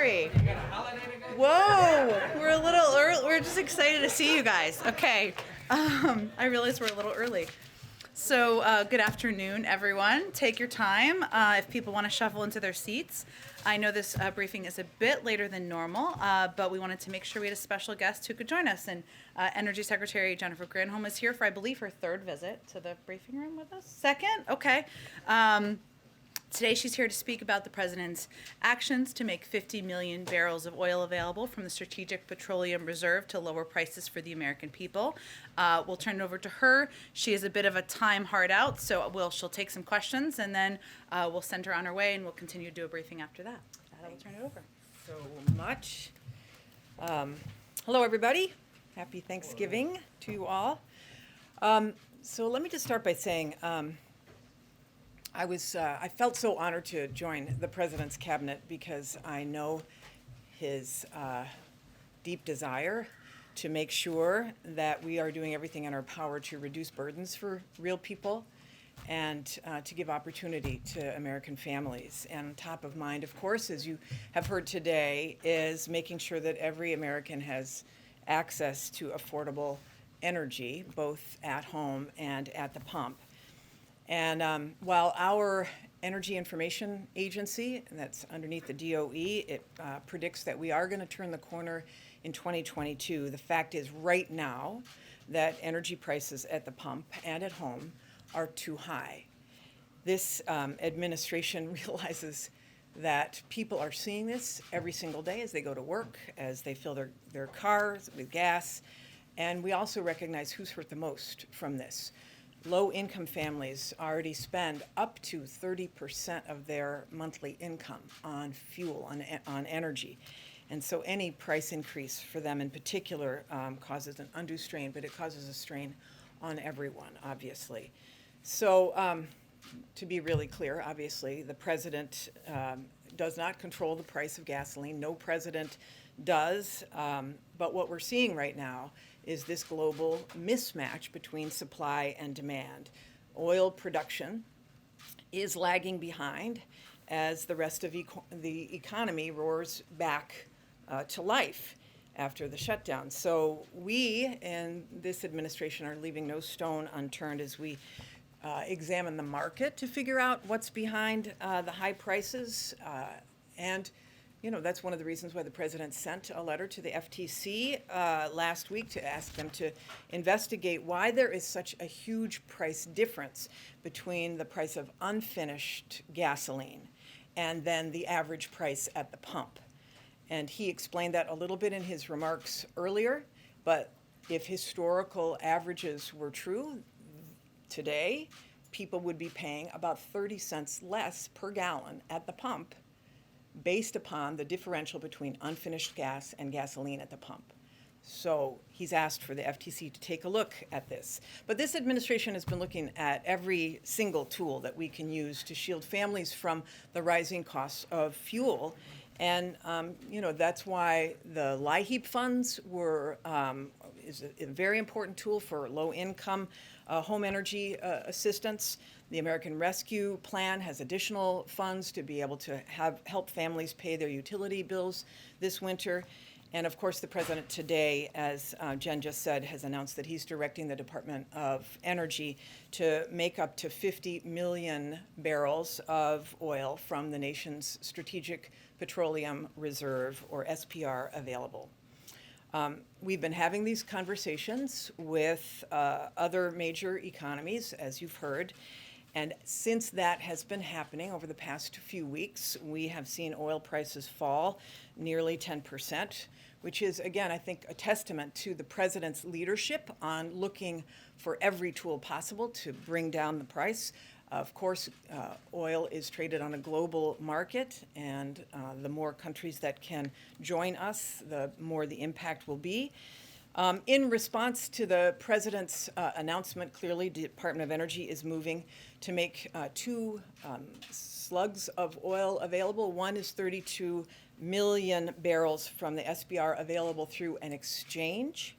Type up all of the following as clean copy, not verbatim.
Sorry. Whoa, we're a little early. We're just excited to see you guys. Okay. I realize we're a little early. So good afternoon, everyone. Take your time if people want to shuffle into their seats. I know this briefing is a bit later than normal, but we wanted to make sure we had a special guest who could join us. And Energy Secretary Jennifer Granholm is here for, I believe, her third visit to the briefing room with us. Second? Okay. Today she's here to speak about the president's actions to make 50 million barrels of oil available from the Strategic Petroleum Reserve to lower prices for the American people. We'll turn it over to her. She is a bit of a time hard out, so she'll take some questions, and then we'll send her on her way, and we'll continue to do a briefing after that. I will turn it over. So much. Hello, everybody. Happy Thanksgiving to you all. So let me just start by saying I felt so honored to join the president's cabinet because I know his deep desire to make sure that we are doing everything in our power to reduce burdens for real people and to give opportunity to American families. And top of mind, of course, as you have heard today, is making sure that every American has access to affordable energy, both at home and at the pump. And while our Energy Information Agency, that's underneath the DOE, it predicts that we are going to turn the corner in 2022, the fact is right now that energy prices at the pump and at home are too high. This administration realizes that people are seeing this every single day as they go to work, as they fill their cars with gas, and we also recognize who's hurt the most from this. Low-income families already spend up to 30% of their monthly income on fuel, on energy. And so any price increase for them in particular causes an undue strain, but it causes a strain on everyone, obviously. So to be really clear, obviously, the president does not control the price of gasoline. No president does. But what we're seeing right now is this global mismatch between supply and demand. Oil production is lagging behind as the rest of the economy roars back to life after the shutdown. So we in this administration are leaving no stone unturned as we examine the market to figure out what's behind the high prices. And that's one of the reasons why the president sent a letter to the FTC last week to ask them to investigate why there is such a huge price difference between the price of unfinished gasoline and then the average price at the pump. And he explained that a little bit in his remarks earlier, but if historical averages were true, today people would be paying about 30 cents less per gallon at the pump based upon the differential between unfinished gas and gasoline at the pump. So he's asked for the FTC to take a look at this. But this administration has been looking at every single tool that we can use to shield families from the rising costs of fuel. And, that's why the LIHEAP funds is a very important tool for low-income home energy assistance. The American Rescue Plan has additional funds to be able to help families pay their utility bills this winter. And of course, the president today, as Jen just said, has announced that he's directing the Department of Energy to make up to 50 million barrels of oil from the nation's Strategic Petroleum Reserve, or SPR, available. We've been having these conversations with other major economies, as you've heard. And since that has been happening over the past few weeks, we have seen oil prices fall nearly 10%, which is, again, I think, a testament to the president's leadership on looking for every tool possible to bring down the price. Of course, oil is traded on a global market, and the more countries that can join us, the more the impact will be. In response to the president's announcement, clearly, the Department of Energy is moving to make two slugs of oil available. One is 32 million barrels from the SPR available through an exchange.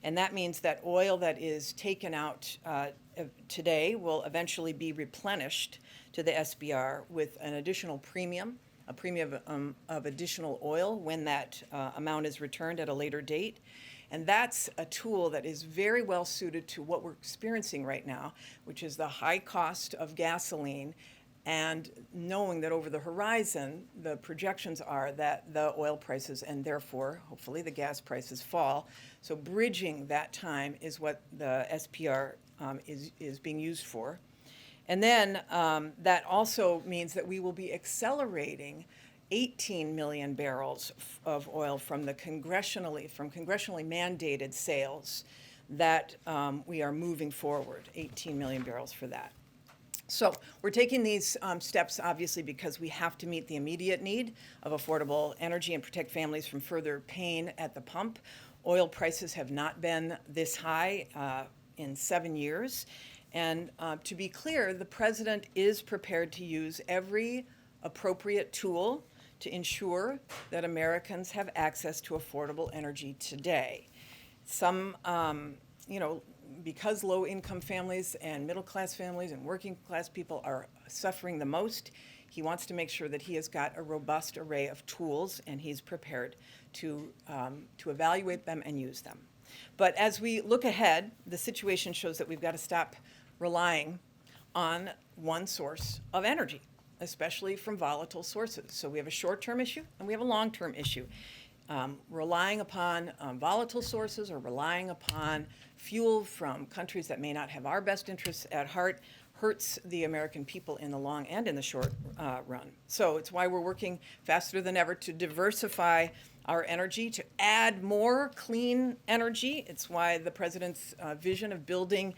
And that means that oil that is taken out today will eventually be replenished to the SPR with an additional premium a premium of additional oil when that amount is returned at a later date. And that's a tool that is very well suited to what we're experiencing right now, which is the high cost of gasoline, and knowing that over the horizon, the projections are that the oil prices and therefore, hopefully, the gas prices fall. So bridging that time is what the SPR is being used for. And then that also means that we will be accelerating 18 million barrels of oil from congressionally mandated sales that we are moving forward, 18 million barrels for that. So we're taking these steps, obviously, because we have to meet the immediate need of affordable energy and protect families from further pain at the pump. Oil prices have not been this high in 7 years. And to be clear, the president is prepared to use every appropriate tool to ensure that Americans have access to affordable energy today. Some, because low-income families and middle-class families and working-class people are suffering the most, he wants to make sure that he has got a robust array of tools, and he's prepared to evaluate them and use them. But as we look ahead, the situation shows that we've got to stop relying on one source of energy, especially from volatile sources. So we have a short-term issue and we have a long-term issue. Relying upon volatile sources or relying upon fuel from countries that may not have our best interests at heart hurts the American people in the long and in the short run. So it's why we're working faster than ever to diversify our energy, to add more clean energy. It's why the president's vision of building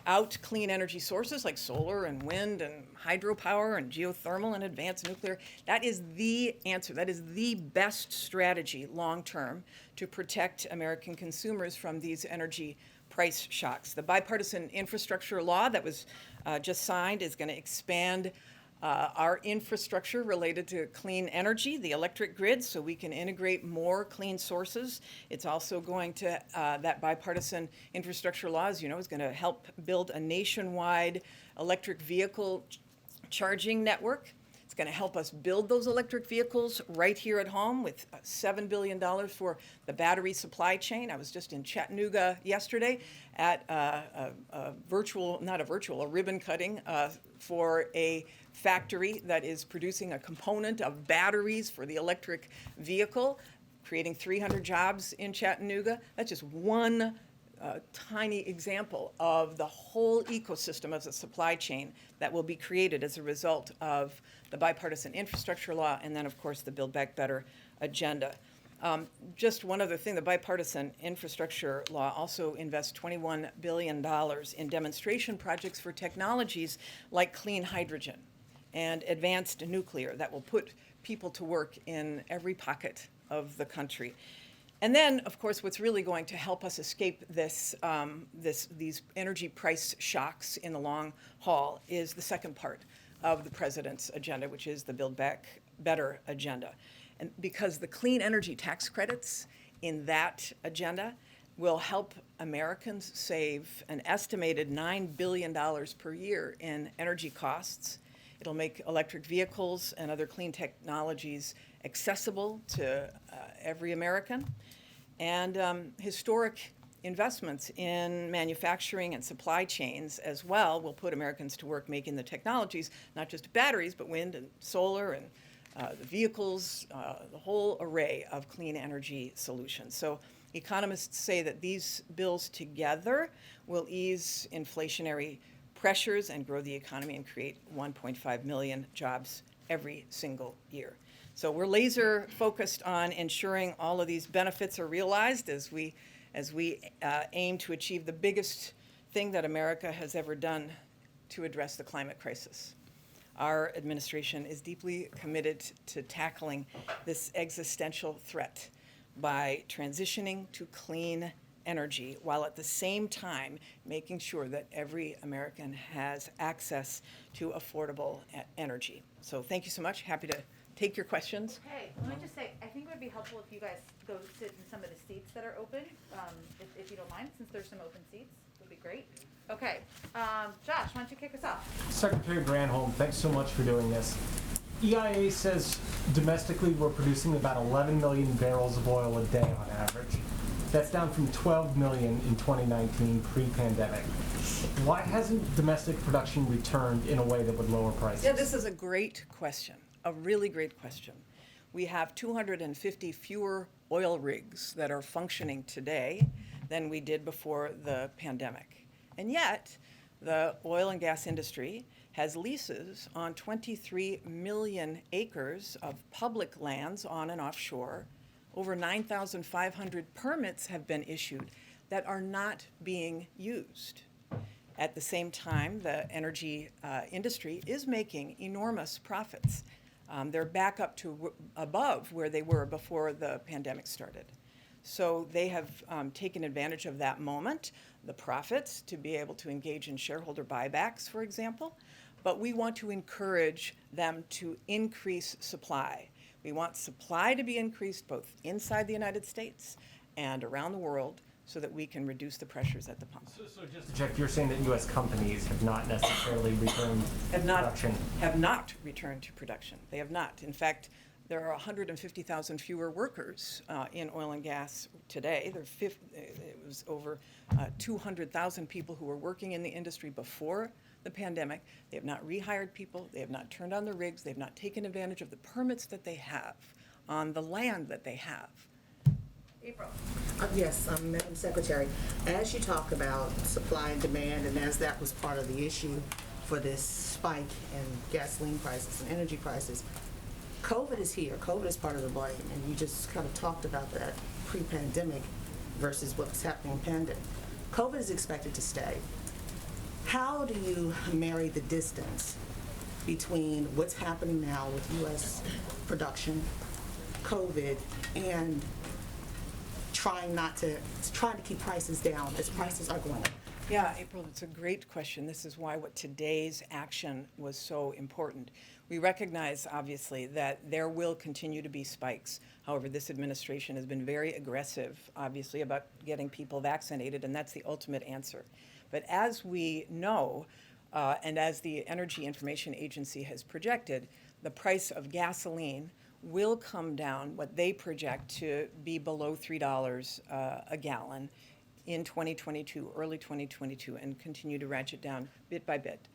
out clean energy sources like solar and wind and hydropower and geothermal and advanced nuclear, that is the answer. That is the best strategy long term to protect American consumers from these energy price shocks. The bipartisan infrastructure law that was just signed is going to expand our infrastructure related to clean energy, the electric grid, so we can integrate more clean sources. It's also going to, that bipartisan infrastructure law, as you know, is going to help build a nationwide electric vehicle charging network. It's going to help us build those electric vehicles right here at home with $7 billion for the battery supply chain. I was just in Chattanooga yesterday at a ribbon cutting for a factory that is producing a component of batteries for the electric vehicle, creating 300 jobs in Chattanooga. That's just one tiny example of the whole ecosystem of the supply chain that will be created as a result of the bipartisan infrastructure law and then, of course, the Build Back Better agenda. Just one other thing, the bipartisan infrastructure law also invests $21 billion in demonstration projects for technologies like clean hydrogen and advanced nuclear that will put people to work in every pocket of the country. And then, of course, what's really going to help us escape these energy price shocks in the long haul is the second part of the president's agenda, which is the Build Back Better agenda. And because the clean energy tax credits in that agenda will help Americans save an estimated $9 billion per year in energy costs. It'll make electric vehicles and other clean technologies accessible to every American. And historic investments in manufacturing and supply chains as well will put Americans to work making the technologies, not just batteries, but wind and solar and the vehicles, the whole array of clean energy solutions. So economists say that these bills together will ease inflationary pressures and grow the economy and create 1.5 million jobs every single year. So we're laser focused on ensuring all of these benefits are realized as we aim to achieve the biggest thing that America has ever done to address the climate crisis. Our administration is deeply committed to tackling this existential threat by transitioning to clean energy while at the same time making sure that every American has access to affordable energy. So thank you so much. Happy to take your questions. Hey, let me just say, I think it would be helpful if you guys go sit in some of the seats that are open, if you don't mind, since there's some open seats. It would be great. Okay, Josh, why don't you kick us off? Secretary Granholm, thanks so much for doing this. EIA says domestically we're producing about 11 million barrels of oil a day on average. That's down from 12 million in 2019 pre-pandemic. Why hasn't domestic production returned in a way that would lower prices? Yeah, this is a great question, a really great question. We have 250 fewer oil rigs that are functioning today than we did before the pandemic. And yet, the oil and gas industry has leases on 23 million acres of public lands on and offshore. Over 9,500 permits have been issued that are not being used. At the same time, the energy industry is making enormous profits. They're back up to above where they were before the pandemic started. So they have taken advantage of that moment, the profits, to be able to engage in shareholder buybacks, for example. But we want to encourage them to increase supply. We want supply to be increased both inside the United States and around the world so that we can reduce the pressures at the pump. So just to check, you're saying that U.S. companies have not necessarily returned to production? Have not returned to production. They have not. In fact, there are 150,000 fewer workers in oil and gas today. It was over 200,000 people who were working in the industry before the pandemic. They have not rehired people. They have not turned on the rigs. They have not taken advantage of the permits that they have on the land that they have. April. Yes, Madam Secretary, as you talk about supply and demand, and as that was part of the issue for this spike in gasoline prices and energy prices, COVID is here. COVID is part of the blame, and you just kind of talked about that pre-pandemic versus what's happening pandemic. COVID is expected to stay. How do you marry the distance between what's happening now with U.S. production, COVID, and trying to keep prices down as prices are going up? Yeah, April, it's a great question. This is why what today's action was so important. We recognize, obviously, that there will continue to be spikes. However, this administration has been very aggressive, obviously, about getting people vaccinated, and that's the ultimate answer. But as we know, and as the Energy Information Agency has projected, the price of gasoline will come down, what they project to be below $3 a gallon in 2022, early 2022, and continue to ratchet down bit by bit.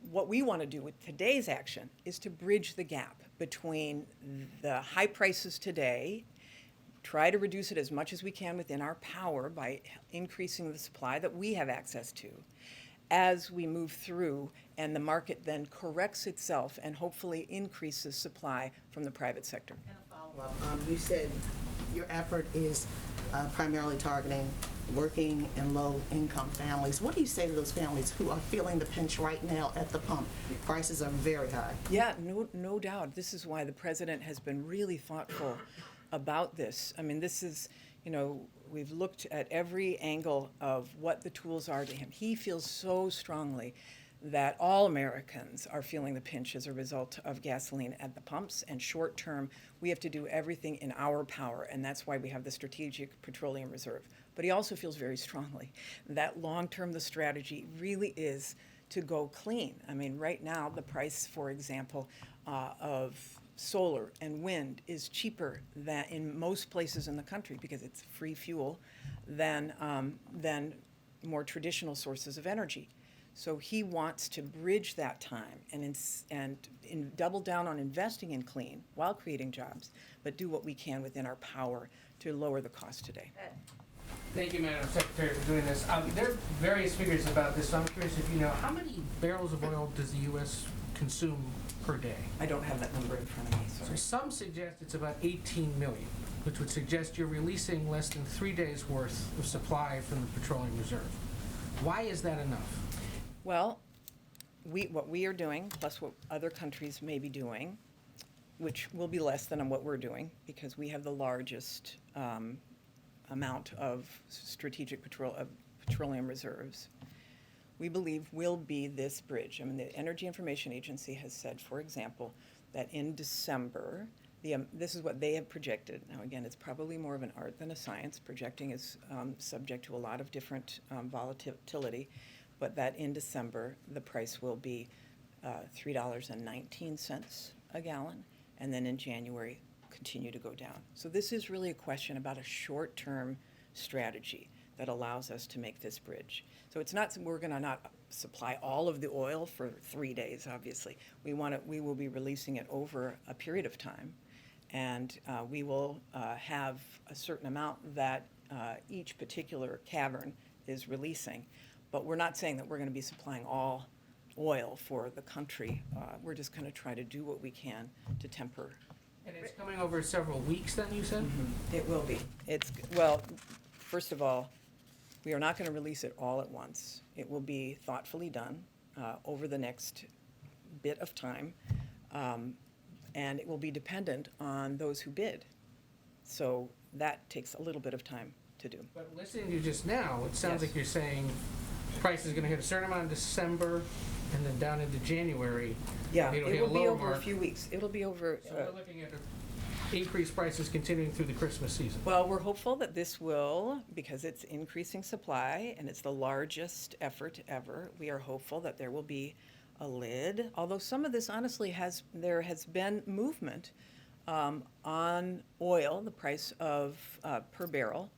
What we want to do with today's action is to bridge the gap between the high prices today, try to reduce it as much as we can within our power by increasing the supply that we have access to, as we move through and the market then corrects itself and hopefully increases supply from the private sector. And a follow-up. You said your effort is primarily targeting working and low-income families. What do you say to those families who are feeling the pinch right now at the pump? Prices are very high. Yeah, no doubt. This is why the president has been really thoughtful about this. I mean, this is, we've looked at every angle of what the tools are to him. He feels so strongly that all Americans are feeling the pinch as a result of gasoline at the pumps, and short term, we have to do everything in our power, and that's why we have the Strategic Petroleum Reserve. But he also feels very strongly that long term, the strategy really is to go clean. I mean, right now, the price, for example, of solar and wind is cheaper than in most places in the country because it's free fuel than more traditional sources of energy. So he wants to bridge that time and double down on investing in clean while creating jobs, but do what we can within our power to lower the cost today. Thank you, Madam Secretary, for doing this. There are various figures about this, so I'm curious if you know, how many barrels of oil does the U.S. consume per day? I don't have that number in front of me, So sorry. some suggest it's about 18 million, which would suggest you're releasing less than 3 days' worth of supply from the petroleum reserve. Why is that enough? Well, what we are doing, plus what other countries may be doing, which will be less than what we're doing, because we have the largest amount of strategic petroleum reserves, we believe will be this bridge. I mean, the Energy Information Agency has said, for example, that in December, this is what they have projected. Now, again, it's probably more of an art than a science. Projecting is subject to a lot of different volatility, but that in December, the price will be $3.19 a gallon, and then in January continue to go down. So this is really a question about a short-term strategy that allows us to make this bridge. So it's not, we're going to not supply all of the oil for 3 days, obviously. We will be releasing it over a period of time, and we will have a certain amount that each particular cavern is releasing. But we're not saying that we're going to be supplying all oil for the country. We're just going to try to do what we can to temper. And it's coming over several weeks then, you said? It will be. Well, first of all, we are not going to release it all at once. It will be thoughtfully done over the next bit of time, and it will be dependent on those who bid. So that takes a little bit of time to do. But listening to you just now, it sounds Yes. like you're saying price is going to hit a certain amount in December and then down into January. Yeah, it'll it hit will a be lower over a mark. few weeks. It'll be over. So we're looking at increased prices continuing through the Christmas season. Well, we're hopeful that this will, because it's increasing supply and it's the largest effort ever, we are hopeful that there will be a lid. Although some of this honestly there has been movement on oil. The price of per barrel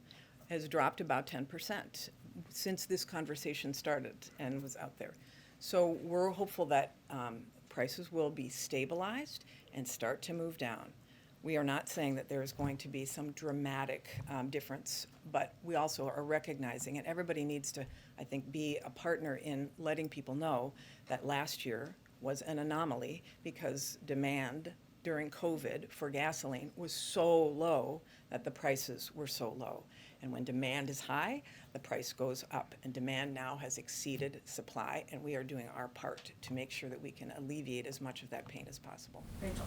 has dropped about 10% since this conversation started and was out there. So we're hopeful that prices will be stabilized and start to move down. We are not saying that there is going to be some dramatic difference, but we also are recognizing, and everybody needs to, I think, be a partner in letting people know that last year was an anomaly because demand during COVID for gasoline was so low that the prices were so low. And when demand is high, the price goes up. And demand now has exceeded supply, and we are doing our part to make sure that we can alleviate as much of that pain as possible. Rachel.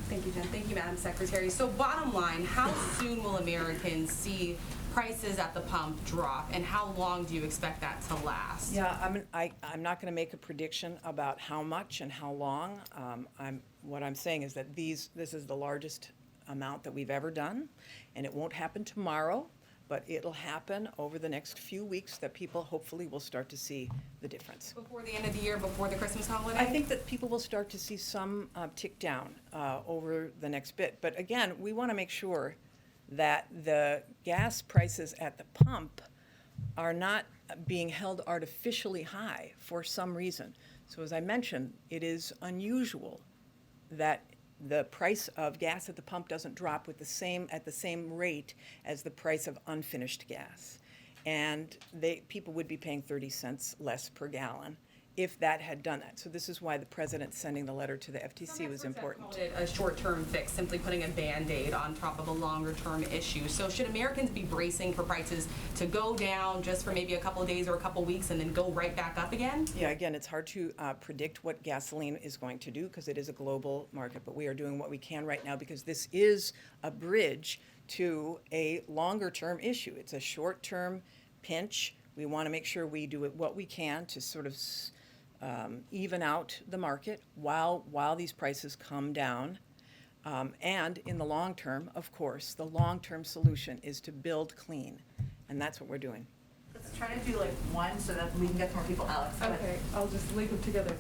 Thank you, Jen. Thank you, Madam Secretary. So bottom line, how soon will Americans see prices at the pump drop, and how long do you expect that to last? Yeah, I'm not going to make a prediction about how much and how long. What I'm saying is that this is the largest amount that we've ever done, and it won't happen tomorrow, but it'll happen over the next few weeks that people hopefully will start to see the difference. Before the end of the year, before the Christmas holiday? I think that people will start to see some tick down over the next bit. But again, we want to make sure that the gas prices at the pump are not being held artificially high for some reason. So as I mentioned, it is unusual that the price of gas at the pump doesn't drop at the same rate as the price of unfinished gas. And people would be paying 30 cents less per gallon if that had done that. So this is why the president sending the letter to the FTC was important. Some experts have called it a short-term fix, simply putting a Band-Aid on top of a longer-term issue. So should Americans be bracing for prices to go down just for maybe a couple of days or a couple of weeks and then go right back up again? Yeah, again, it's hard to predict what gasoline is going to do because it is a global market, but we are doing what we can right now because this is a bridge to a longer-term issue. It's a short-term pinch. We want to make sure we do what we can to sort of even out the market while these prices come down. And in the long term, of course, the long-term solution is to build clean, and that's what we're doing. Let's try to do like one so that we can get more people. Alex, go ahead. Okay, I'll just link them together.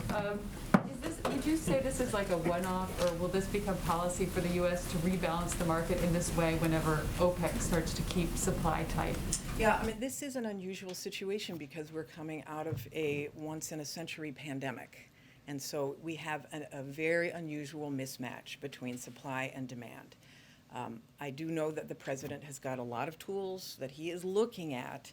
Would you say this is like a one-off, or will this become policy for the U.S. to rebalance the market in this way whenever OPEC starts to keep supply tight? Yeah, I mean, this is an unusual situation because we're coming out of a once-in-a-century pandemic. And so we have a very unusual mismatch between supply and demand. I do know that the president has got a lot of tools that he is looking at,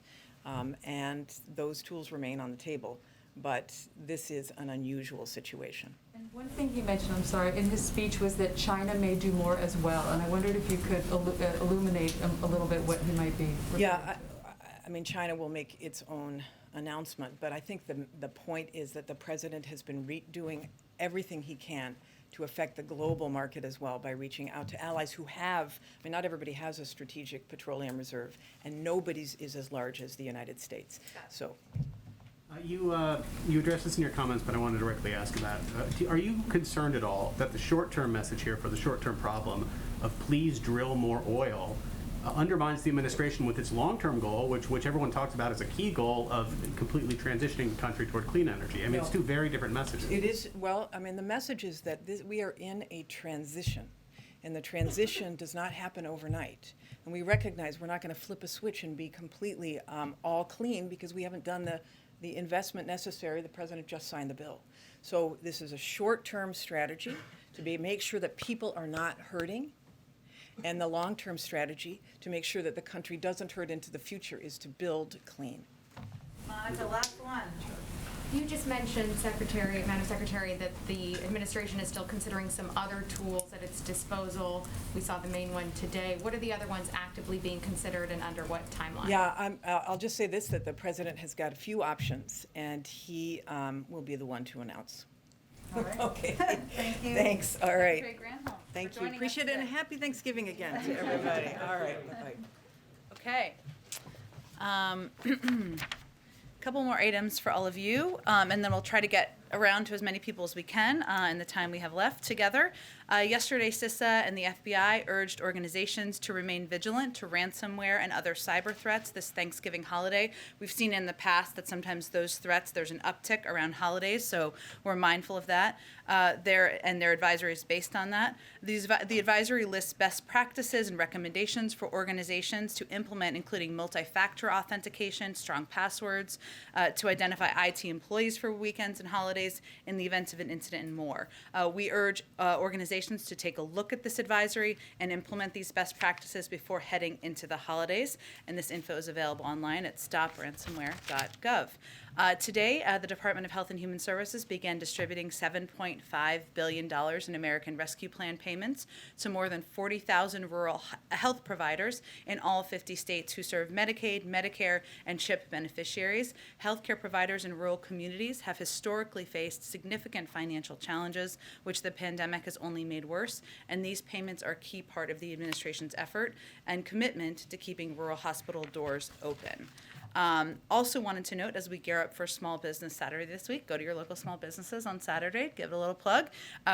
and those tools remain on the table. But this is an unusual situation. And one thing he mentioned, I'm sorry, in his speech was that China may do more as well. And I wondered if you could illuminate a little bit what he might be referring to. Yeah, I mean, China will make its own announcement, but I think the point is that the president has been doing everything he can to affect the global market as well by reaching out to allies who have, I mean, not everybody has a strategic petroleum reserve, and nobody's is as large as the United States. So. You addressed this in your comments, but I want to directly ask about are you concerned at all that the short-term message here for the short-term problem of please drill more oil undermines the administration with its long-term goal, which everyone talks about as a key goal of completely transitioning the country toward clean energy. I mean, it's two very different messages. It is, well, I mean, the message is that we are in a transition, and the transition does not happen overnight. And we recognize we're not going to flip a switch and be completely all clean because we haven't done the investment necessary. The president just signed the bill. So this is a short-term strategy to make sure that people are not hurting, and the long-term strategy to make sure that the country doesn't hurt into the future is to build clean. Monica, last one. You just mentioned, Madam Secretary, that the administration is still considering some other tools at its disposal. We saw the main one today. What are the other ones actively being considered and under what timeline? Yeah, I'll just say this, that the president has got a few options, and he will be the one to announce. All right. Okay. Thank you. Thanks, all right. Secretary Granholm, Thank for you, joining us appreciate it, and today. happy Thanksgiving again to everybody. All right, bye-bye. Okay. Couple more items for all of you, and then we'll try to get around to as many people as we can in the time we have left together. Yesterday, CISA and the FBI urged organizations to remain vigilant to ransomware and other cyber threats this Thanksgiving holiday. We've seen in the past that sometimes those threats, there's an uptick around holidays, so we're mindful of that. Their advisory is based on that. The advisory lists best practices and recommendations for organizations to implement, including multi-factor authentication, strong passwords, to identify IT employees for weekends and holidays in the event of an incident, and more. We urge organizations to take a look at this advisory and implement these best practices before heading into the holidays. And this info is available online at stopransomware.gov. Today, the Department of Health and Human Services began distributing $7.5 billion in American Rescue Plan payments to more than 40,000 rural health providers in all 50 states who serve Medicaid, Medicare, and CHIP beneficiaries. Healthcare providers in rural communities have historically faced significant financial challenges, which the pandemic has only made worse, and these payments are a key part of the administration's effort and commitment to keeping rural hospital doors open. Also wanted to note, as we gear up for Small Business Saturday this week, go to your local small businesses on Saturday, give it a little plug.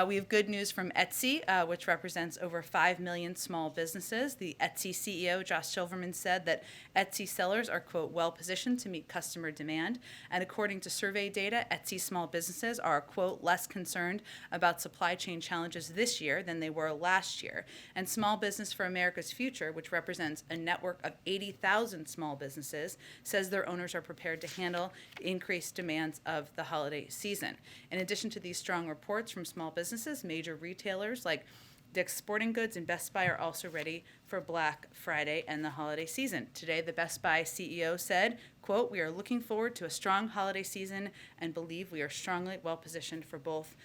We have good news from Etsy, which represents over 5 million small businesses. The Etsy CEO, Josh Silverman, said that Etsy sellers are, quote, well-positioned to meet customer demand. And according to survey data, Etsy small businesses are, quote, less concerned about supply chain challenges this year than they were last year. And Small Business for America's Future, which represents a network of 80,000 small businesses, says their owners are prepared to handle increased demands of the holiday season. In addition to these strong reports from small businesses, major retailers like Dick's Sporting Goods and Best Buy are also ready for Black Friday and the holiday season. Today, the Best Buy CEO said, quote, we are looking forward to a strong holiday season and believe we are strongly well-positioned for both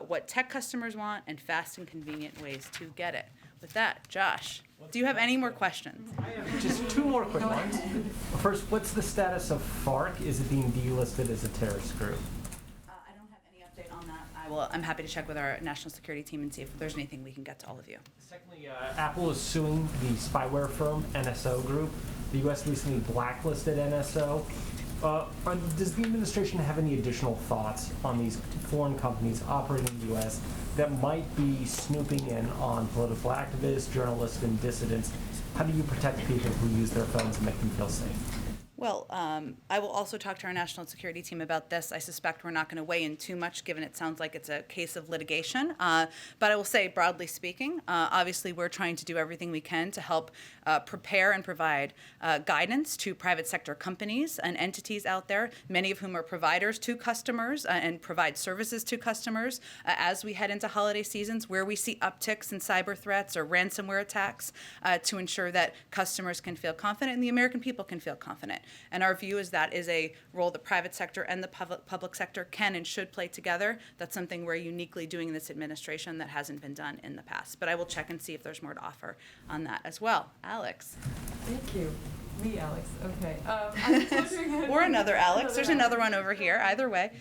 what tech customers want and fast and convenient ways to get it. With that, Josh, do you have any more questions? I have just two more quick ones. First, what's the status of FARC? Is it being delisted as a terrorist group? I don't have any update on that. I'm happy to check with our national security team and see if there's anything we can get to all of you. Secondly, Apple is suing the spyware firm NSO Group. The U.S. recently blacklisted NSO. Does the administration have any additional thoughts on these foreign companies operating in the U.S. that might be snooping in on political activists, journalists, and dissidents? How do you protect people who use their phones and make them feel safe? Well, I will also talk to our national security team about this. I suspect we're not going to weigh in too much, given it sounds like it's a case of litigation. But I will say, broadly speaking, obviously we're trying to do everything we can to help prepare and provide guidance to private sector companies and entities out there, many of whom are providers to customers and provide services to customers as we head into holiday seasons, where we see upticks in cyber threats or ransomware attacks, to ensure that customers can feel confident and the American people can feel confident. And our view is that is a role the private sector and the public sector can and should play together. That's something we're uniquely doing in this administration that hasn't been done in the past. But I will check and see if there's more to offer on that as well. Alex. Thank you. Me, Alex. Okay. I was wondering Or another Alex. There's another one over here. Either way.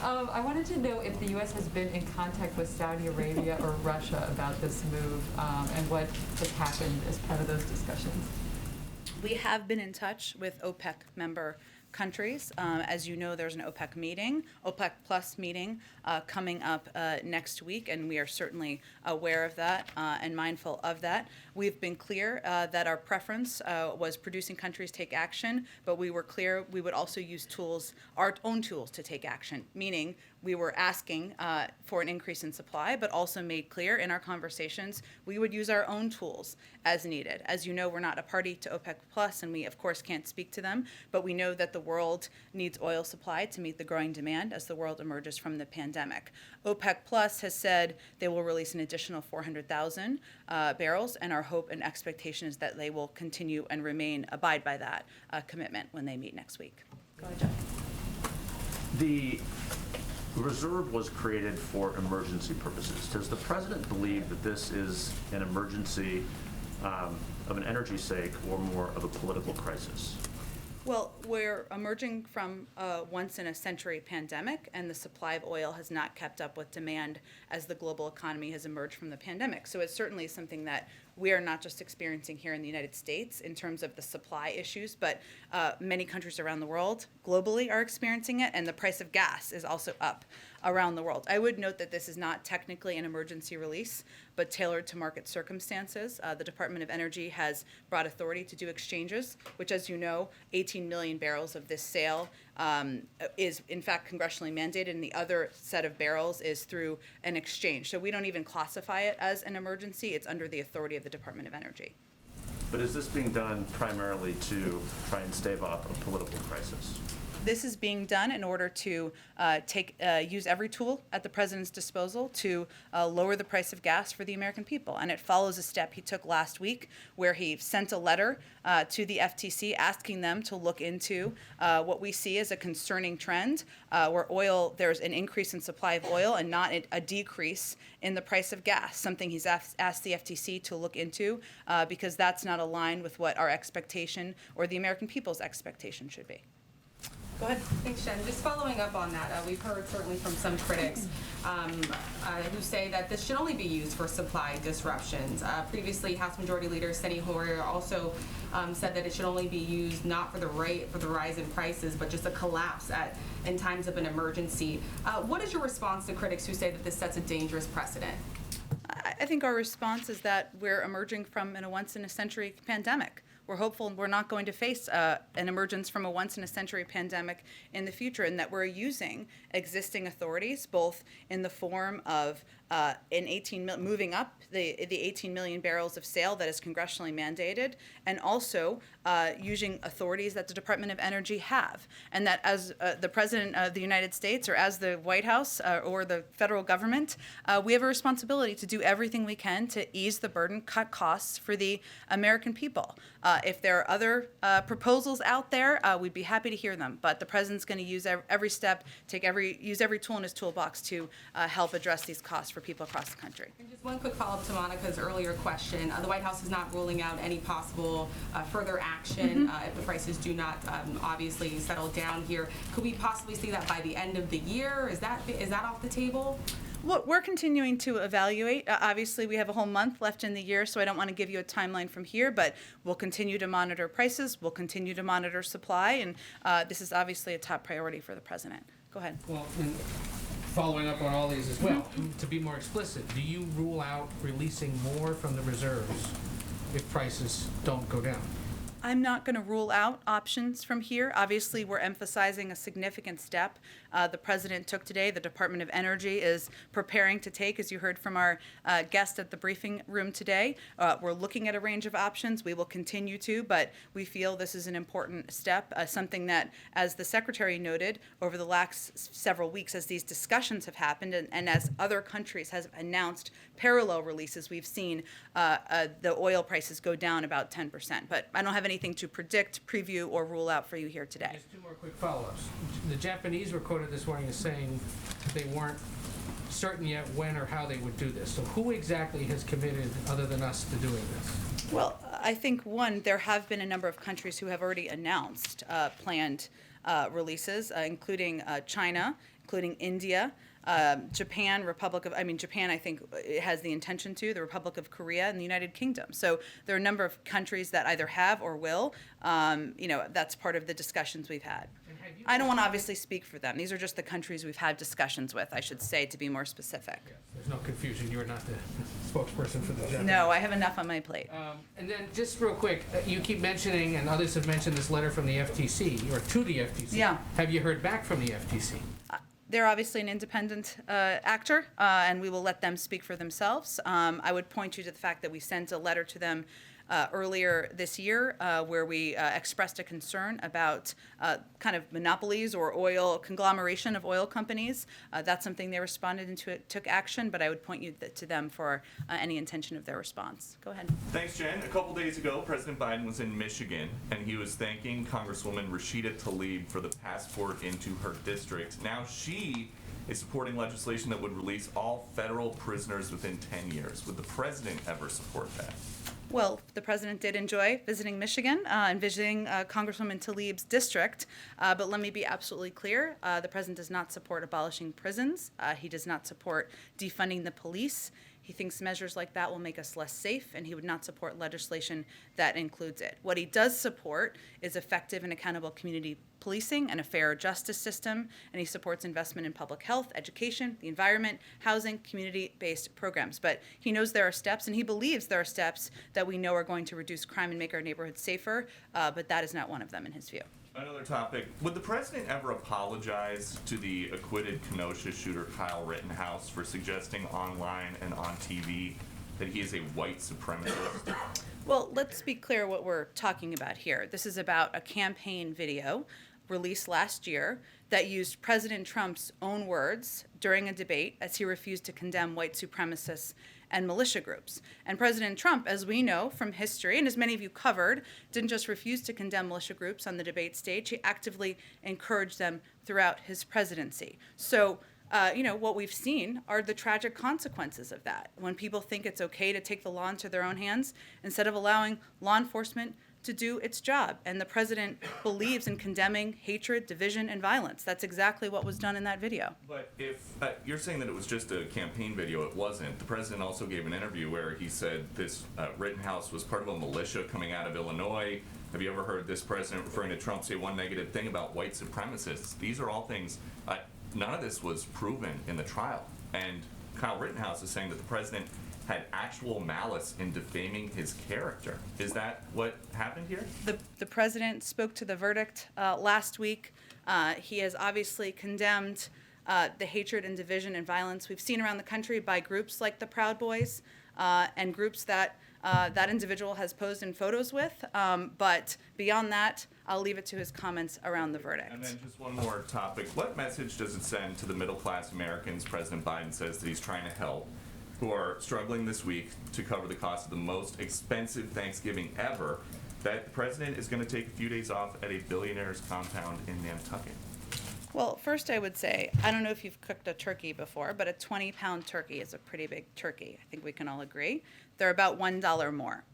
I wanted to know if the U.S. has been in contact with Saudi Arabia or Russia about this move, and what has happened as part of those discussions. We have been in touch with OPEC member countries. As you know, there's an OPEC Plus meeting coming up next week, and we are certainly aware of that and mindful of that. We've been clear that our preference was producing countries take action, but we were clear we would also use tools, our own tools, to take action, meaning we were asking for an increase in supply, but also made clear in our conversations we would use our own tools as needed. As you know, we're not a party to OPEC Plus, and we, of course, can't speak to them, but we know that the world needs oil supply to meet the growing demand as the world emerges from the pandemic. OPEC Plus has said they will release an additional 400,000 barrels, and our hope and expectation is that they will continue and abide by that commitment when they meet next week. Go ahead, Jeff. The reserve was created for emergency purposes. Does the president believe that this is an emergency of an energy sake or more of a political crisis? Well, we're emerging from a once-in-a-century pandemic, and the supply of oil has not kept up with demand as the global economy has emerged from the pandemic. So it's certainly something that we are not just experiencing here in the United States in terms of the supply issues, but many countries around the world globally are experiencing it, and the price of gas is also up around the world. I would note that this is not technically an emergency release, but tailored to market circumstances. The Department of Energy has brought authority to do exchanges, which, as you know, 18 million barrels of this sale is in fact congressionally mandated, and the other set of barrels is through an exchange. So we don't even classify it as an emergency. It's under the authority of the Department of Energy. But is this being done primarily to try and stave off a political crisis? This is being done in order to use every tool at the president's disposal to lower the price of gas for the American people. And it follows a step he took last week where he sent a letter to the FTC asking them to look into what we see as a concerning trend where there's an increase in supply of oil and not a decrease in the price of gas, something he's asked the FTC to look into because that's not aligned with what our expectation or the American people's expectation should be. Go ahead. Thanks, Jen. Just following up on that, we've heard certainly from some critics who say that this should only be used for supply disruptions. Previously, House Majority Leader Steny Hoyer also said that it should only be used not for the rise in prices, but just a collapse in times of an emergency. What is your response to critics who say that this sets a dangerous precedent? I think our response is that we're emerging from a once-in-a-century pandemic. We're hopeful we're not going to face an emergence from a once-in-a-century pandemic in the future, and that we're using existing authorities, both in the form of moving up the 18 million barrels of sale that is congressionally mandated, and also using authorities that the Department of Energy have. And that as the President of the United States, or as the White House, or the federal government, we have a responsibility to do everything we can to ease the burden, cut costs for the American people. If there are other proposals out there, we'd be happy to hear them. But the President's going to use every step, use every tool in his toolbox to help address these costs for people across the country. And just one quick follow-up to Monica's earlier question. The White House is not ruling out any possible further action if the prices do not obviously settle down here. Could we possibly see that by the end of the year? Is that off the table? Well, we're continuing to evaluate. Obviously, we have a whole month left in the year, so I don't want to give you a timeline from here, but we'll continue to monitor prices, we'll continue to monitor supply, and this is obviously a top priority for the President. Go ahead. Well, and following up on all these as well, to be more explicit, do you rule out releasing more from the reserves if prices don't go down? I'm not going to rule out options from here. Obviously, we're emphasizing a significant step the President took today. The Department of Energy is preparing to take, as you heard from our guest at the briefing room today. We're looking at a range of options. We will continue to, but we feel this is an important step, something that, as the Secretary noted, over the last several weeks, as these discussions have happened and as other countries have announced parallel releases, we've seen the oil prices go down about 10%. But I don't have anything to predict, preview, or rule out for you here today. Just two more quick follow-ups. The Japanese were quoted this morning as saying they weren't certain yet when or how they would do this. So who exactly has committed, other than us, to doing this? Well, I think, one, there have been a number of countries who have already announced planned releases, including China, including India, Japan, Japan, I think, has the intention to, the Republic of Korea, and the United Kingdom. So there are a number of countries that either have or will. That's part of the discussions we've had. I don't want to obviously speak for them. These are just the countries we've had discussions with, I should say, to be more specific. There's no confusion, you are not the spokesperson for the Japanese. No, I have enough on my plate. And then, just real quick, you keep mentioning, and others have mentioned this letter from the FTC, or to the FTC. Yeah. Have you heard back from the FTC? They're obviously an independent actor, and we will let them speak for themselves. I would point you to the fact that we sent a letter to them earlier this year where we expressed a concern about kind of monopolies or oil conglomeration of oil companies. That's something they responded and took action, but I would point you to them for any intention of their response. Go ahead. Thanks, Jen. A couple days ago, President Biden was in Michigan, and he was thanking Congresswoman Rashida Tlaib for the passport into her district. Now she is supporting legislation that would release all federal prisoners within 10 years. Would the president ever support that? Well, the president did enjoy visiting Michigan and visiting Congresswoman Tlaib's district, but let me be absolutely clear. The president does not support abolishing prisons. He does not support defunding the police. He thinks measures like that will make us less safe, and he would not support legislation that includes it. What he does support is effective and accountable community policing and a fair justice system, and he supports investment in public health, education, the environment, housing, community-based programs. But he knows there are steps, and he believes there are steps that we know are going to reduce crime and make our neighborhoods safer, but that is not one of them in his view. Another topic. Would the president ever apologize to the acquitted Kenosha shooter Kyle Rittenhouse for suggesting online and on TV that he is a white supremacist? Well, let's be clear what we're talking about here. This is about a campaign video released last year that used President Trump's own words during a debate as he refused to condemn white supremacists and militia groups. And President Trump, as we know from history, and as many of you covered, didn't just refuse to condemn militia groups on the debate stage, he actively encouraged them throughout his presidency. So, what we've seen are the tragic consequences of that. When people think it's okay to take the law into their own hands instead of allowing law enforcement to do its job. And the president believes in condemning hatred, division, and violence. That's exactly what was done in that video. But if you're saying that it was just a campaign video, it wasn't. The president also gave an interview where he said this Rittenhouse was part of a militia coming out of Illinois. Have you ever heard this president referring to Trump say one negative thing about white supremacists? These are all things, none of this was proven in the trial. And Kyle Rittenhouse is saying that the president had actual malice in defaming his character. Is that what happened here? The president spoke to the verdict last week. He has obviously condemned the hatred and division and violence we've seen around the country by groups like the Proud Boys and groups that that individual has posed in photos with. But beyond that, I'll leave it to his comments around the verdict. And then just one more topic. What message does it send to the middle-class Americans President Biden says that he's trying to help, who are struggling this week to cover the cost of the most expensive Thanksgiving ever, that the president is going to take a few days off at a billionaire's compound in Nantucket? Well, first I would say, I don't know if you've cooked a turkey before, but a 20-pound turkey is a pretty big turkey. I think we can all agree. They're about $1 more.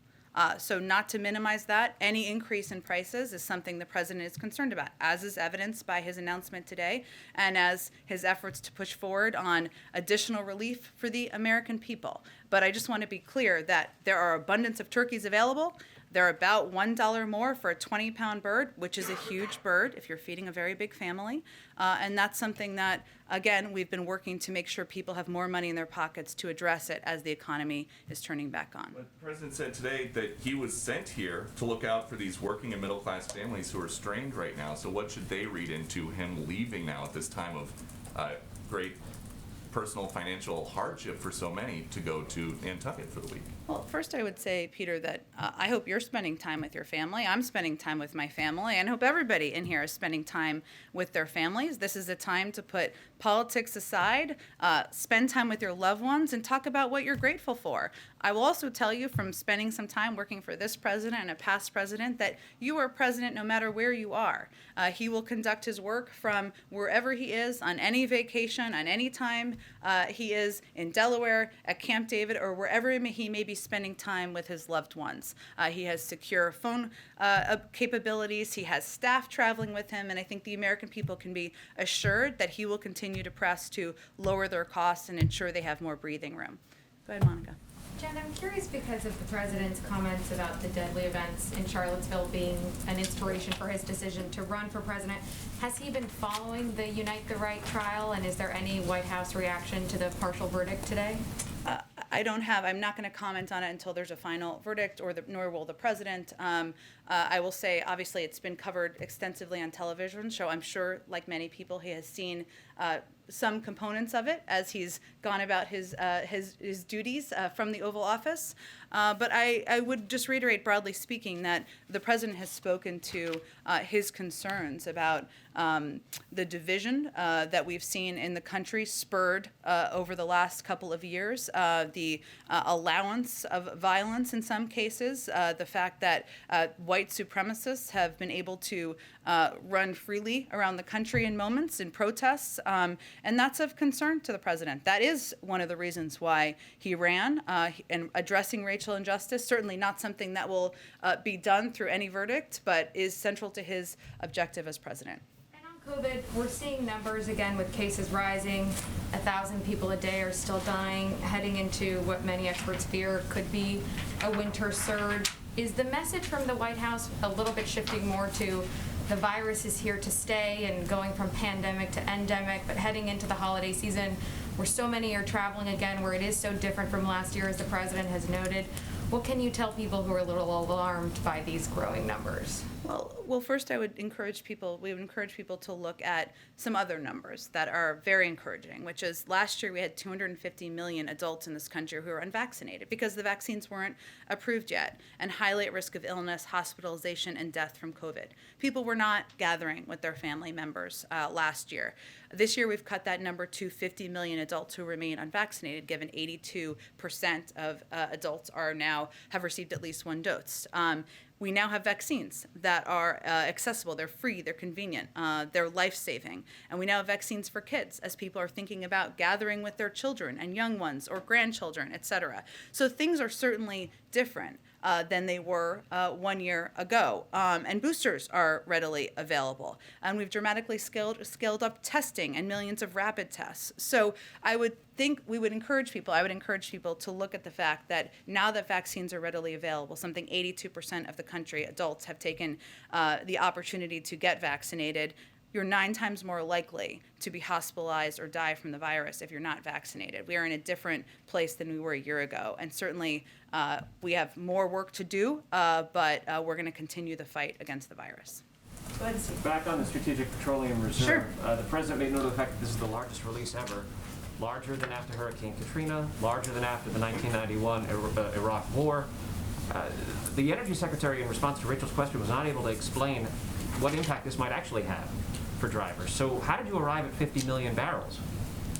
So not to minimize that, any increase in prices is something the president is concerned about, as is evidenced by his announcement today and as his efforts to push forward on additional relief for the American people. But I just want to be clear that there are abundance of turkeys available. They're about $1 more for a 20-pound bird, which is a huge bird if you're feeding a very big family. And that's something that, again, we've been working to make sure people have more money in their pockets to address it as the economy is turning back on. But the president said today that he was sent here to look out for these working and middle-class families who are strained right now. So what should they read into him leaving now at this time of great personal financial hardship for so many to go to Nantucket for the week? Well, first I would say, Peter, that I hope you're spending time with your family. I'm spending time with my family, and I hope everybody in here is spending time with their families. This is a time to put politics aside, spend time with your loved ones, and talk about what you're grateful for. I will also tell you from spending some time working for this president and a past president that you are president no matter where you are. He will conduct his work from wherever he is, on any vacation, on any time he is in Delaware, at Camp David, or wherever he may be spending time with his loved ones. He has secure phone capabilities. He has staff traveling with him, and I think the American people can be assured that he will continue to press to lower their costs and ensure they have more breathing room. Go ahead, Monica. Jen, I'm curious because of the president's comments about the deadly events in Charlottesville being an inspiration for his decision to run for president. Has he been following the Unite the Right trial, and is there any White House reaction to the partial verdict today? I'm not going to comment on it until there's a final verdict, nor will the president. I will say, obviously, it's been covered extensively on television, so I'm sure, like many people, he has seen some components of it as he's gone about his duties from the Oval Office. But I would just reiterate, broadly speaking, that the president has spoken to his concerns about the division that we've seen in the country spurred over the last couple of years, the allowance of violence in some cases, the fact that white supremacists have been able to run freely around the country in moments in protests, and that's of concern to the president. That is one of the reasons why he ran, and addressing racial injustice, certainly not something that will be done through any verdict, but is central to his objective as president. COVID, we're seeing numbers again with cases rising. 1,000 people a day are still dying, heading into what many experts fear could be a winter surge. Is the message from the White House a little bit shifting more to the virus is here to stay and going from pandemic to endemic, but heading into the holiday season where so many are traveling again, where it is so different from last year, as the president has noted? What can you tell people who are a little alarmed by these growing numbers? Well, first we would encourage people to look at some other numbers that are very encouraging, which is last year we had 250 million adults in this country who are unvaccinated because the vaccines weren't approved yet and highly at risk of illness, hospitalization, and death from COVID. People were not gathering with their family members last year. This year we've cut that number to 50 million adults who remain unvaccinated, given 82% of adults have received at least one dose. We now have vaccines that are accessible, they're free, they're convenient, they're life-saving. And we now have vaccines for kids as people are thinking about gathering with their children and young ones or grandchildren, et cetera. So things are certainly different than they were 1 year ago. And boosters are readily available. And we've dramatically scaled up testing and millions of rapid tests. So I would encourage people to look at the fact that now that vaccines are readily available, something 82% of the country, adults, have taken the opportunity to get vaccinated. You're 9 times more likely to be hospitalized or die from the virus if you're not vaccinated. We are in a different place than we were a year ago. And certainly we have more work to do, but we're going to continue the fight against the virus. Go ahead, Steve. Back on the Strategic Petroleum Reserve, Sure. The president made note of the fact that this is the largest release ever, larger than after Hurricane Katrina, larger than after the 1991 Iraq War. The Energy Secretary, in response to Rachel's question, was not able to explain what impact this might actually have for drivers. So how did you arrive at 50 million barrels?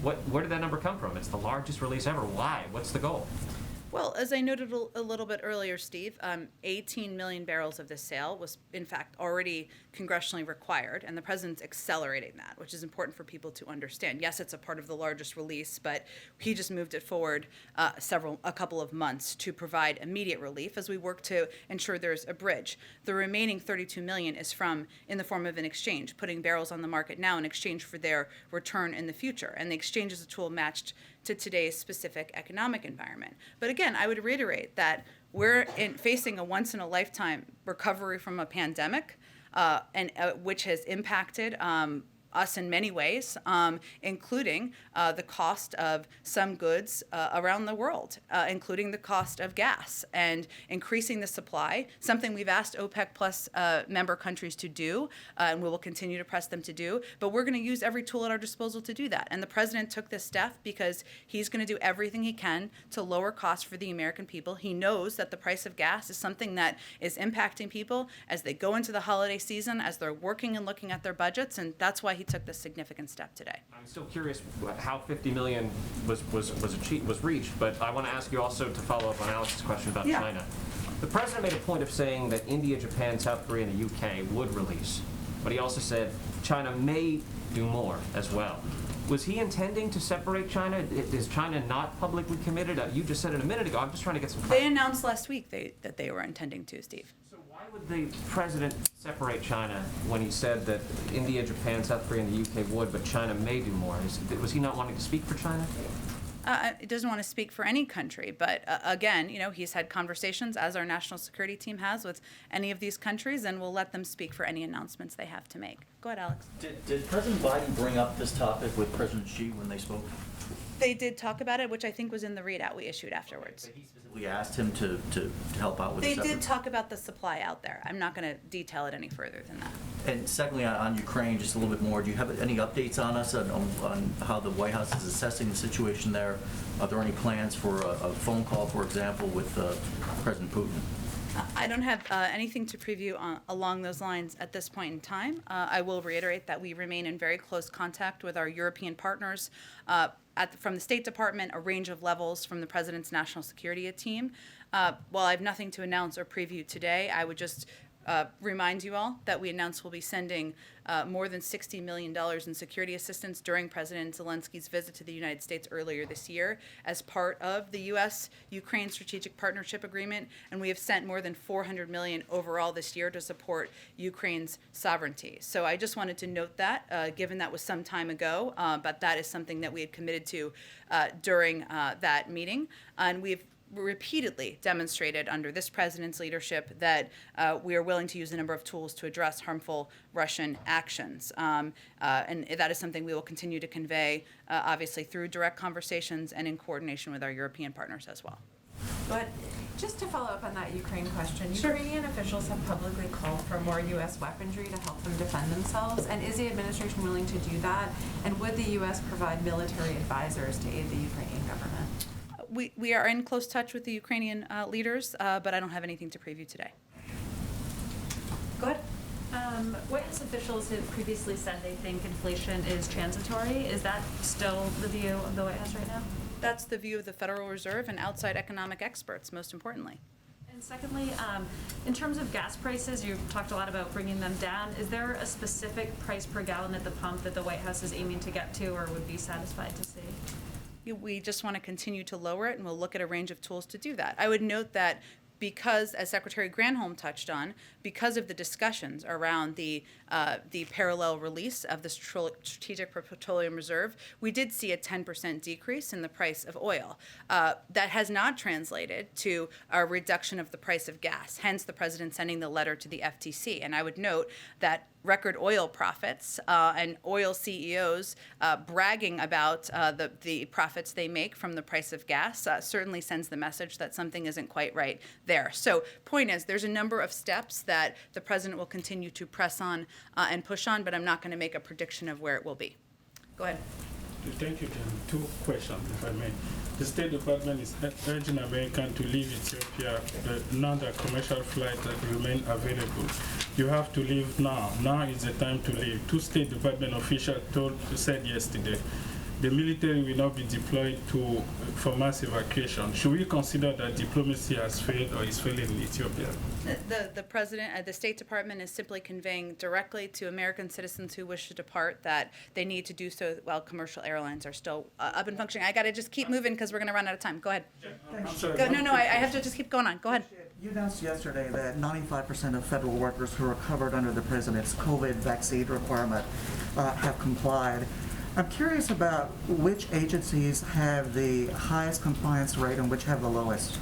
Where did that number come from? It's the largest release ever. Why? What's the goal? Well, as I noted a little bit earlier, Steve, 18 million barrels of this sale was, in fact, already congressionally required, and the president's accelerating that, which is important for people to understand. Yes, it's a part of the largest release, but he just moved it forward a couple of months to provide immediate relief as we work to ensure there's a bridge. The remaining 32 million is in the form of an exchange, putting barrels on the market now in exchange for their return in the future, and the exchange is a tool matched to today's specific economic environment. But again, I would reiterate that we're facing a once-in-a-lifetime recovery from a pandemic, which has impacted us in many ways, including the cost of some goods around the world, including the cost of gas, and increasing the supply, something we've asked OPEC plus member countries to do, and we will continue to press them to do, but we're going to use every tool at our disposal to do that. And the president took this step because he's going to do everything he can to lower costs for the American people. He knows that the price of gas is something that is impacting people as they go into the holiday season, as they're working and looking at their budgets, and that's why he took this significant step today. I'm still curious how 50 million was reached, but I want to ask you also to follow up on Alex's question about China. The president made a point of saying that India, Japan, South Korea, and the UK would release. but he also said China may do more as well. Was he intending to separate China? Is China not publicly committed? You just said it a minute ago. I'm just trying to get some They announced last week that they were intending to, Steve. So why would the president separate China when he said that India, Japan, South Korea, and the UK would, but China may do more? Was he not wanting to speak for China? He doesn't want to speak for any country, but again, he's had conversations, as our national security team has, with any of these countries, and we'll let them speak for any announcements they have to make. Go ahead, Alex. Did President Biden bring up this topic with President Xi when they spoke? They did talk about it, which I think was in the readout we issued afterwards. But he specifically asked him to help out with They this effort? did talk about the supply out there. I'm not going to detail it any further than that. And secondly, on Ukraine, just a little bit more, do you have any updates on us on how the White House is assessing the situation there? Are there any plans for a phone call, for example, with President Putin? I don't have anything to preview along those lines at this point in time. I will reiterate that we remain in very close contact with our European partners from the State Department, a range of levels from the President's National Security Team. While I have nothing to announce or preview today, I would just remind you all that we announced we'll be sending more than $60 million in security assistance during President Zelensky's visit to the United States earlier this year as part of the U.S.-Ukraine Strategic Partnership Agreement, and we have sent more than $400 million overall this year to support Ukraine's sovereignty. So I just wanted to note that, given that was some time ago, but that is something that we had committed to during that meeting, and we've repeatedly demonstrated under this president's leadership that we are willing to use a number of tools to address harmful Russian actions. And that is something we will continue to convey, obviously, through direct conversations and in coordination with our European partners as well. But just to follow up on that Ukraine question, Sure. Ukrainian officials have publicly called for more U.S. weaponry to help them defend themselves. And is the administration willing to do that? And would the U.S. provide military advisors to aid the Ukrainian government? We are in close touch with the Ukrainian leaders, but I don't have anything to preview today. Go ahead. White House officials have previously said they think inflation is transitory. Is that still the view of the White House right now? That's the view of the Federal Reserve and outside economic experts, most importantly. And secondly, in terms of gas prices, you talked a lot about bringing them down. Is there a specific price per gallon at the pump that the White House is aiming to get to or would be satisfied to see? We just want to continue to lower it, and we'll look at a range of tools to do that. I would note that because, as Secretary Granholm touched on, because of the discussions around the parallel release of the Strategic Petroleum Reserve, we did see a 10% decrease in the price of oil. That has not translated to a reduction of the price of gas, hence the president sending the letter to the FTC. And I would note that record oil profits and oil CEOs bragging about the profits they make from the price of gas certainly sends the message that something isn't quite right there. So point is, there's a number of steps that the president will continue to press on and push on, but I'm not going to make a prediction of where it will be. Go ahead. Thank you, Jen. Two questions, if I may. The State Department is urging Americans to leave Ethiopia, not that commercial flights that remain available. You have to leave now. Now is the time to leave. Two State Department officials said yesterday the military will not be deployed for mass evacuation. Should we consider that diplomacy has failed or is failing in Ethiopia? The president, the State Department is simply conveying directly to American citizens who wish to depart that they need to do so while commercial airlines are still up and functioning. I got to just keep moving because we're going to run out of time. Go ahead. I'm sorry, I have to just keep going on. Go ahead. You announced yesterday that 95% of federal workers who are covered under the president's COVID vaccine requirement have complied. I'm curious about which agencies have the highest compliance rate and which have the lowest.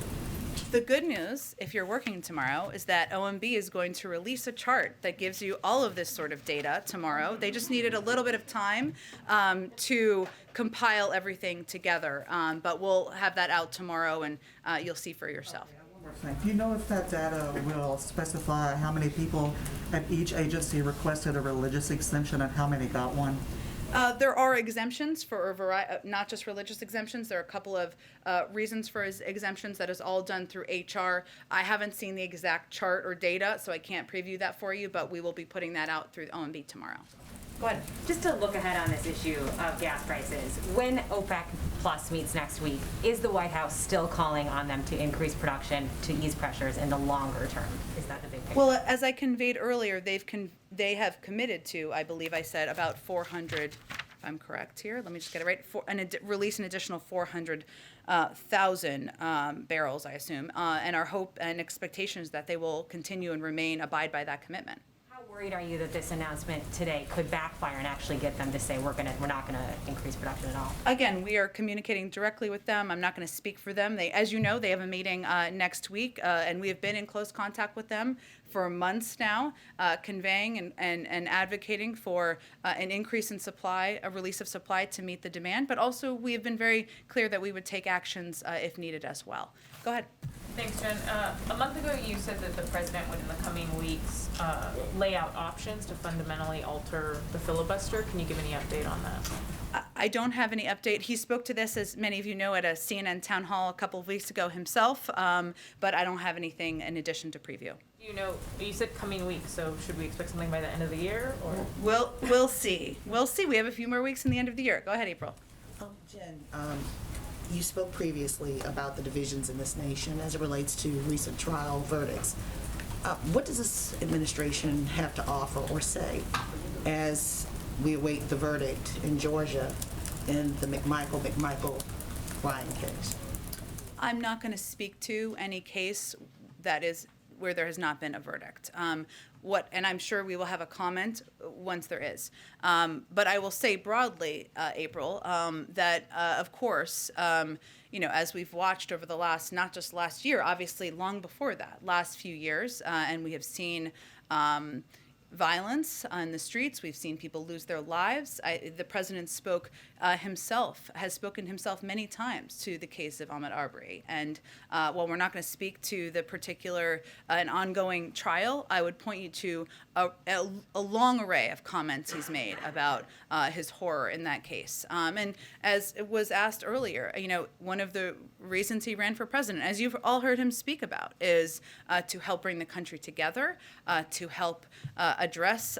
The good news, if you're working tomorrow, is that OMB is going to release a chart that gives you all of this sort of data tomorrow. They just needed a little bit of time to compile everything together, but we'll have that out tomorrow, and you'll see for yourself. Do you know if that data will specify how many people at each agency requested a religious exemption and how many got one? There are exemptions for a variety, not just religious exemptions. There are a couple of reasons for exemptions that is all done through HR. I haven't seen the exact chart or data, so I can't preview that for you, but we will be putting that out through OMB tomorrow. Go ahead. Just to look ahead on this issue of gas prices, when OPEC Plus meets next week, is the White House still calling on them to increase production to ease pressures in the longer term? Is that the big picture? Well, as I conveyed earlier, they've they have committed to, I believe I said, about 400, if I'm correct here, let me just get it right, release an additional 400,000 barrels, I assume, and our hope and expectation is that they will continue and abide by that commitment. How worried are you that this announcement today could backfire and actually get them to say we're not gonna increase production at all? Again, we are communicating directly with them. I'm not going to speak for them. They, as you know, they have a meeting next week, and we have been in close contact with them for months now, conveying and advocating for an increase in supply, a release of supply to meet the demand. But also, we have been very clear that we would take actions if needed as well. Go ahead. Thanks, Jen. A month ago, you said that the president would, in the coming weeks, lay out options to fundamentally alter the filibuster. Can you give any update on that? I don't have any update. He spoke to this, as many of you know, at a CNN town hall a couple of weeks ago himself, but I don't have anything in addition to preview. You know, you said coming weeks, so should we expect something by the end of the year, or? We'll see. We'll see. We have a few more weeks in the end of the year. Go ahead, April. Jen, you spoke previously about the divisions in this nation as it relates to recent trial verdicts. What does this administration have to offer or say as we await the verdict in Georgia in the McMichael Ryan case? I'm not going to speak to any case that is where there has not been a verdict. And I'm sure we will have a comment once there is. But I will say broadly, April, that of course, as we've watched over the not just last year, obviously long before that, last few years, and we have seen violence on the streets. We've seen people lose their lives. The president has spoken himself many times to the case of Ahmaud Arbery. And while we're not going to speak to the particular and ongoing trial, I would point you to a long array of comments he's made about his horror in that case. And as it was asked earlier, one of the reasons he ran for president, as you've all heard him speak about, is to help bring the country together, to help address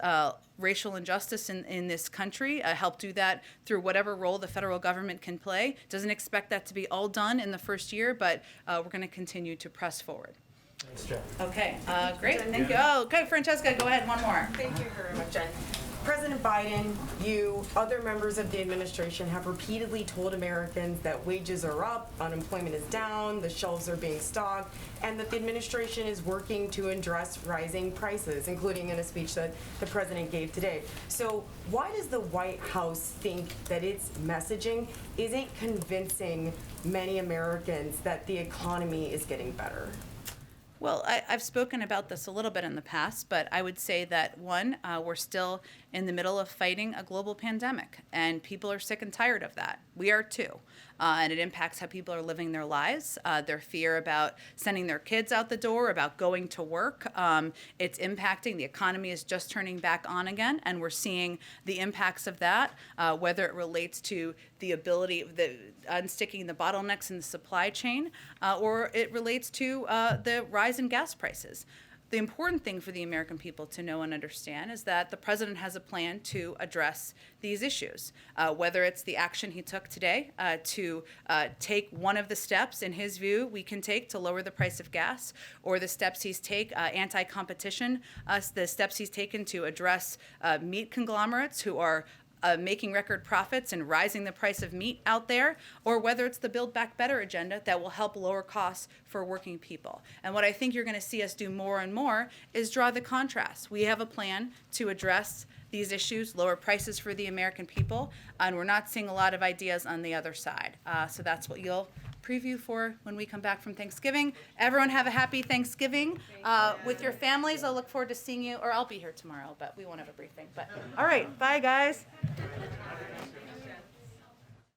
racial injustice in this country, help do that through whatever role the federal government can play. Doesn't expect that to be all done in the first year, but we're going to continue to press forward. Thanks, Jen. Okay, great. Thank you. Oh, okay, Francesca, go ahead. One more. Thank you very much, Jen. President Biden, you, other members of the administration have repeatedly told Americans that wages are up, unemployment is down, the shelves are being stocked, and that the administration is working to address rising prices, including in a speech that the president gave today. So why does the White House think that its messaging isn't convincing many Americans that the economy is getting better? Well, I've spoken about this a little bit in the past, but I would say that, one, we're still in the middle of fighting a global pandemic, and people are sick and tired of that. We are too. And it impacts how people are living their lives, their fear about sending their kids out the door, about going to work. It's impacting. The economy is just turning back on again, and we're seeing the impacts of that, whether it relates to the ability of unsticking the bottlenecks in the supply chain, or it relates to the rise in gas prices. The important thing for the American people to know and understand is that the president has a plan to address these issues, whether it's the action he took today to take one of the steps, in his view, we can take to lower the price of gas, or the steps he's anti-competition, the steps he's taken to address meat conglomerates who are making record profits and rising the price of meat out there, or whether it's the Build Back Better agenda that will help lower costs for working people. And what I think you're going to see us do more and more is draw the contrast. We have a plan to address these issues, lower prices for the American people, and we're not seeing a lot of ideas on the other side. So that's what you'll preview for when we come back from Thanksgiving. Everyone have a happy Thanksgiving with your families. I'll look forward to seeing you, or I'll be here tomorrow, but we won't have a briefing. But all right, bye guys.